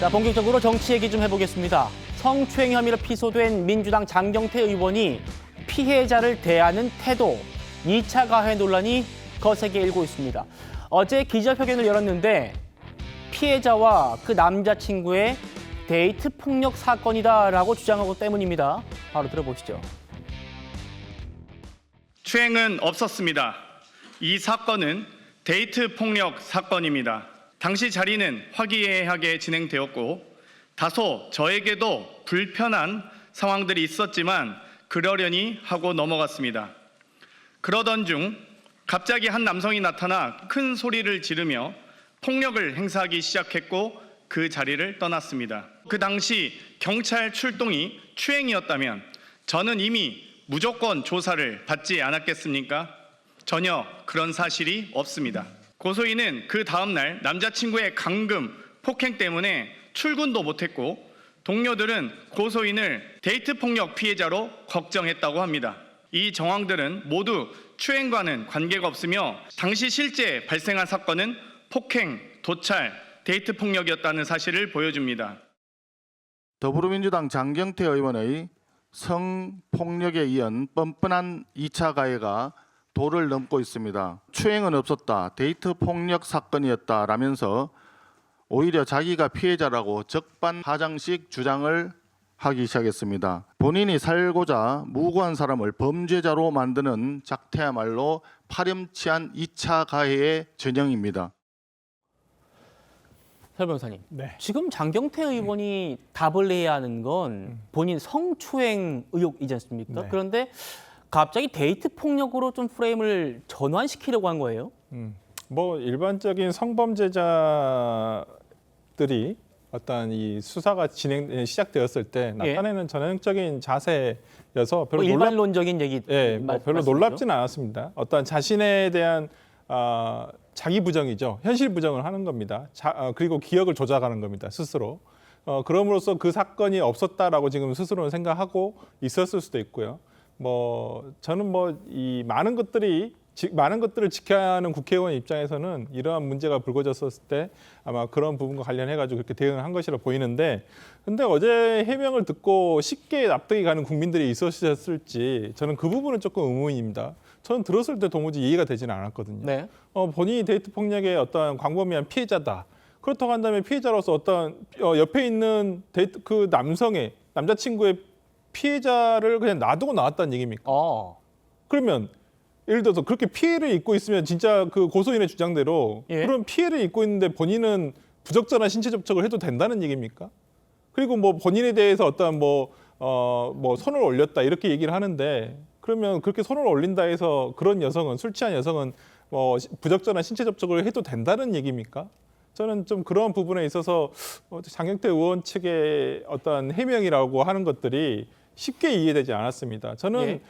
자, 본격적으로 정치 얘기 좀 해보겠습니다. 성추행 혐의로 피소된 민주당 장경태 의원이 피해자를 대하는 태도, 2차 가해 논란이 거세게 일고 있습니다. 어제 기자회견을 열었는데 피해자와 그 남자친구의 데이트 폭력 사건이다라고 주장하고 때문입니다. 바로 들어보시죠. 추행은 없었습니다. 이 사건은 데이트 폭력 사건입니다. 당시 자리는 화기애애하게 진행되었고 다소 저에게도 불편한 상황들이 있었지만 그러려니 하고 넘어갔습니다. 그러던 중 갑자기 한 남성이 나타나 큰 소리를 지르며 폭력을 행사하기 시작했고 그 자리를 떠났습니다. 그 당시 경찰 출동이 추행이었다면 저는 이미 무조건 조사를 받지 않았겠습니까? 전혀 그런 사실이 없습니다. 고소인은 그 다음날 남자친구의 감금, 폭행 때문에 출근도 못했고 동료들은 고소인을 데이트 폭력 피해자로 걱정했다고 합니다. 이 정황들은 모두 추행과는 관계가 없으며 당시 실제 발생한 사건은 폭행, 도찰, 데이트 폭력이었다는 사실을 보여줍니다. 더불어민주당 장경태 의원의 성폭력에 이은 뻔뻔한 2차 가해가 도를 넘고 있습니다. 추행은 없었다, 데이트 폭력 사건이었다라면서 오히려 자기가 피해자라고 적반하장식 주장을 하기 시작했습니다. 본인이 살고자 무고한 사람을 범죄자로 만드는 작태야말로 파렴치한 2차 가해의 전형입니다. 설 변호사님, 네. 지금 장경태 의원이 답을 해야 하는 건 본인 성추행 의혹이지 않습니까? 네. 그런데 갑자기 데이트 폭력으로 좀 프레임을 전환시키려고 한 거예요? 뭐 일반적인 성범죄자들이 어떤 이 수사가 시작되었을 때 나타내는 전형적인 자세여서 별로 일반론적인 얘기 별로 놀랍지는 않았습니다. 어떤 자신에 대한 자기 부정이죠. 현실 부정을 하는 겁니다. 그리고 기억을 조작하는 겁니다. 스스로. 그럼으로써 그 사건이 없었다라고 지금 스스로는 생각하고 있었을 수도 있고요. 저는 이 많은 것들을 지켜야 하는 국회의원 입장에서는 이러한 문제가 불거졌을 때 아마 그런 부분과 관련해가지고 그렇게 대응을 한 것이라 보이는데, 근데 어제 해명을 듣고 쉽게 납득이 가는 국민들이 있으셨을지 저는 그 부분은 조금 의문입니다. 저는 들었을 때 도무지 이해가 되지는 않았거든요. 네. 본인이 데이트 폭력의 어떤 광범위한 피해자다. 그렇다고 한다면 피해자로서 어떤 옆에 있는 그 남자친구의 피해자를 그냥 놔두고 나왔다는 얘기입니까? 그러면 예를 들어서 그렇게 피해를 입고 있으면 진짜 그 고소인의 주장대로 그런 피해를 입고 있는데 본인은 부적절한 신체 접촉을 해도 된다는 얘기입니까? 그리고 본인에 대해서 어떤 손을 올렸다 이렇게 얘기를 하는데, 그러면 그렇게 손을 올린다 해서 그런 여성은, 술 취한 여성은 부적절한 신체 접촉을 해도 된다는 얘기입니까? 저는 좀 그런 부분에 있어서 장경태 의원 측의 어떤 해명이라고 하는 것들이 쉽게 이해되지 않았습니다. 저는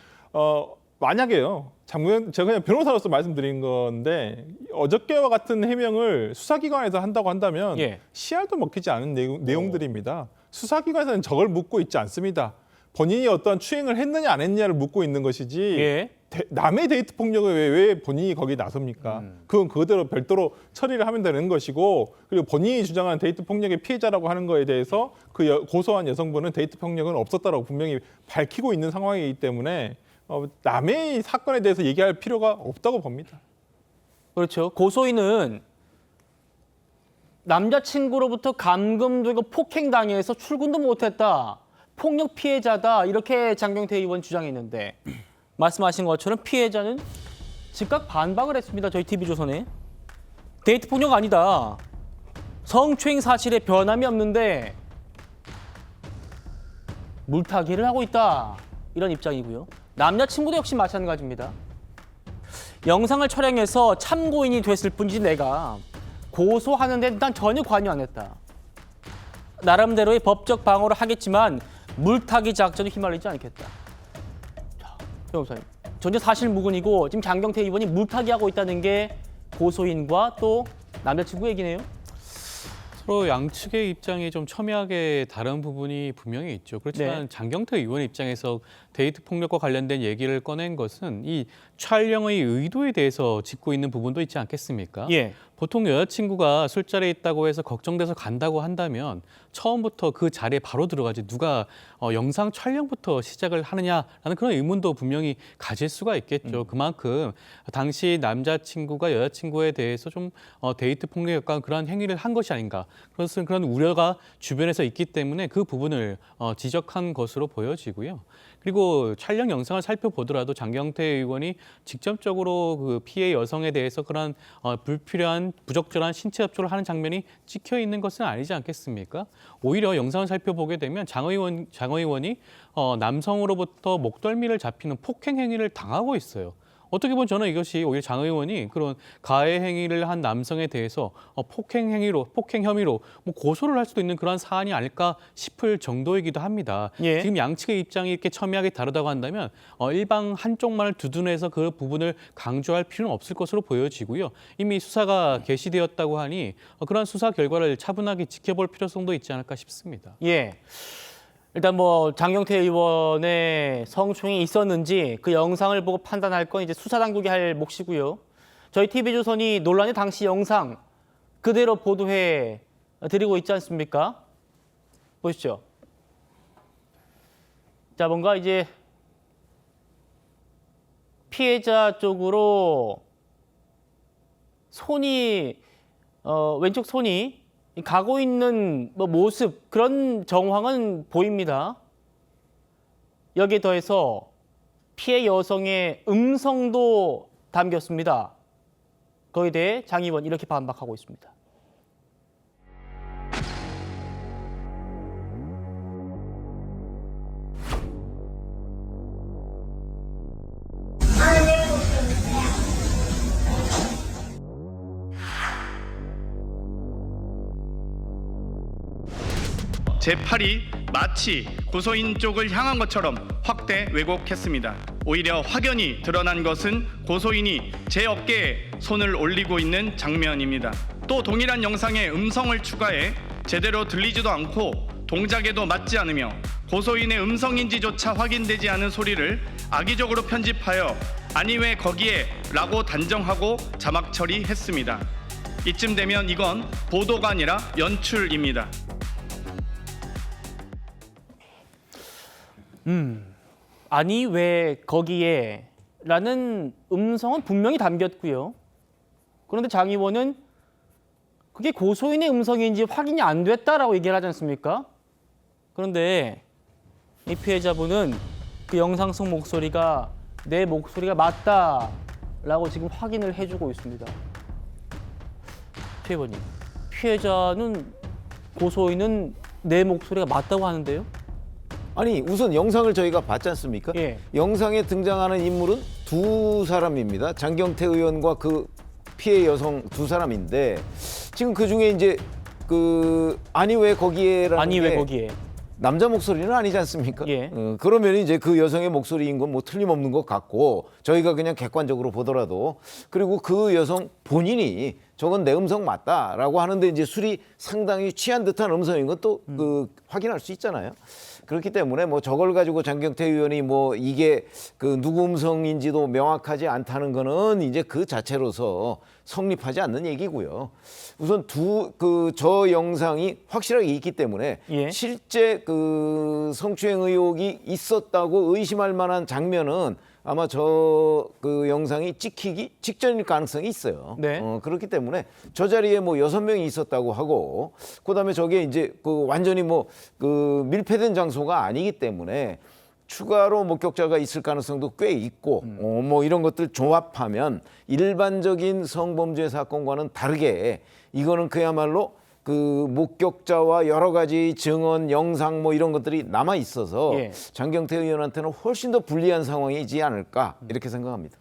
만약에요, 제가 그냥 변호사로서 말씀드린 건데 어저께와 같은 해명을 수사기관에서 한다고 한다면 씨알도 먹히지 않은 내용들입니다. 수사기관에서는 저걸 묻고 있지 않습니다. 본인이 어떤 추행을 했느냐 안 했느냐를 묻고 있는 것이지 남의 데이트 폭력을 왜 본인이 거기에 나섭니까? 그건 그대로 별도로 처리를 하면 되는 것이고, 그리고 본인이 주장하는 데이트 폭력의 피해자라고 하는 거에 대해서 고소한 여성분은 데이트 폭력은 없었다라고 분명히 밝히고 있는 상황이기 때문에 남의 사건에 대해서 얘기할 필요가 없다고 봅니다. 그렇죠. 고소인은 남자친구로부터 감금되고 폭행당해서 출근도 못했다. 폭력 피해자다. 이렇게 장경태 의원 주장했는데 말씀하신 것처럼 피해자는 즉각 반박을 했습니다. 저희 TV조선에. 데이트 폭력 아니다. 성추행 사실에 변함이 없는데 물타기를 하고 있다. 이런 입장이고요. 남자친구도 역시 마찬가지입니다. 영상을 촬영해서 참고인이 됐을 뿐이지 내가 고소하는데 난 전혀 관여 안 했다. 나름대로의 법적 방어를 하겠지만 물타기 작전에 휘말리지 않겠다. 자, 변호사님, 전혀 사실무근이고 지금 장경태 의원이 물타기하고 있다는 게 고소인과 또 남자친구 얘기네요. 서로 양측의 입장이 좀 첨예하게 다른 부분이 분명히 있죠. 그렇지만 장경태 의원 입장에서 데이트 폭력과 관련된 얘기를 꺼낸 것은 이 촬영의 의도에 대해서 짚고 있는 부분도 있지 않겠습니까? 예. 보통 여자친구가 술자리에 있다고 해서 걱정돼서 간다고 한다면 처음부터 그 자리에 바로 들어가지 누가 영상 촬영부터 시작을 하느냐라는 그런 의문도 분명히 가질 수가 있겠죠. 그만큼 당시 남자친구가 여자친구에 대해서 좀 데이트 폭력에 가까운 그런 행위를 한 것이 아닌가. 그런 우려가 주변에서 있기 때문에 그 부분을 지적한 것으로 보여지고요. 그리고 촬영 영상을 살펴보더라도 장경태 의원이 직접적으로 그 피해 여성에 대해서 그런 불필요한 부적절한 신체 접촉을 하는 장면이 찍혀 있는 것은 아니지 않겠습니까? 오히려 영상을 살펴보게 되면 장 의원이 남성으로부터 목덜미를 잡히는 폭행 행위를 당하고 있어요. 어떻게 보면 저는 이것이 오히려 장 의원이 그런 가해 행위를 한 남성에 대해서 폭행 혐의로 뭐 고소를 할 수도 있는 그런 사안이 아닐까 싶을 정도이기도 합니다. 예. 지금 양측의 입장이 이렇게 첨예하게 다르다고 한다면 일방 한쪽만을 두둔해서 그 부분을 강조할 필요는 없을 것으로 보여지고요. 이미 수사가 개시되었다고 하니 그런 수사 결과를 차분하게 지켜볼 필요성도 있지 않을까 싶습니다. 예. 일단 뭐 장경태 의원의 성추행이 있었는지 그 영상을 보고 판단할 건 이제 수사 당국이 할 몫이고요. 저희 TV조선이 논란의 당시 영상 그대로 보도해 드리고 있지 않습니까? 보시죠. 자, 뭔가 이제 피해자 쪽으로 손이 왼쪽 손이 가고 있는 뭐 모습 그런 정황은 보입니다. 여기에 더해서 피해 여성의 음성도 담겼습니다. 거기에 대해 장 의원 이렇게 반박하고 있습니다. 제8이 마치 고소인 쪽을 향한 것처럼 확대 왜곡했습니다. 오히려 확연히 드러난 것은 고소인이 제 어깨에 손을 올리고 있는 장면입니다. 또 동일한 영상에 음성을 추가해 제대로 들리지도 않고 동작에도 맞지 않으며 고소인의 음성인지조차 확인되지 않은 소리를 악의적으로 편집하여 아니 왜 거기에 라고 단정하고 자막 처리했습니다. 이쯤 되면 이건 보도가 아니라 연출입니다. 아니 왜 거기에 라는 음성은 분명히 담겼고요. 그런데 장 의원은 그게 고소인의 음성인지 확인이 안 됐다라고 얘기를 하지 않습니까? 그런데 이 피해자분은 그 영상 속 목소리가 내 목소리가 맞다라고 지금 확인을 해주고 있습니다. 피해자님, 피해자는 고소인은 내 목소리가 맞다고 하는데요? 아니 우선 영상을 저희가 봤지 않습니까? 예. 영상에 등장하는 인물은 두 사람입니다. 장경태 의원과 그 피해 여성 두 사람인데 지금 그 중에 이제 그 아니 왜 거기에라는 아니 게 왜 거기에? 남자 목소리는 아니지 않습니까? 예. 그러면 이제 그 여성의 목소리인 건 뭐 틀림없는 것 같고 저희가 그냥 객관적으로 보더라도 그리고 그 여성 본인이 저건 내 음성 맞다라고 하는데 이제 술이 상당히 취한 듯한 음성인 건 또 그 확인할 수 있잖아요. 그렇기 때문에 뭐 저걸 가지고 장경태 의원이 뭐 이게 그 누구 음성인지도 명확하지 않다는 거는 이제 그 자체로서 성립하지 않는 얘기고요. 우선 저 영상이 확실하게 있기 때문에 예. 실제 그 성추행 의혹이 있었다고 의심할 만한 장면은 아마 그 영상이 찍히기 직전일 가능성이 있어요. 네. 그렇기 때문에 저 자리에 뭐 6명이 있었다고 하고 그다음에 저게 이제 그 완전히 뭐 그 밀폐된 장소가 아니기 때문에 추가로 목격자가 있을 가능성도 꽤 있고 뭐 이런 것들 조합하면 일반적인 성범죄 사건과는 다르게 이거는 그야말로 그 목격자와 여러 가지 증언, 영상 뭐 이런 것들이 남아 있어서 예. 장경태 의원한테는 훨씬 더 불리한 상황이지 않을까 이렇게 생각합니다.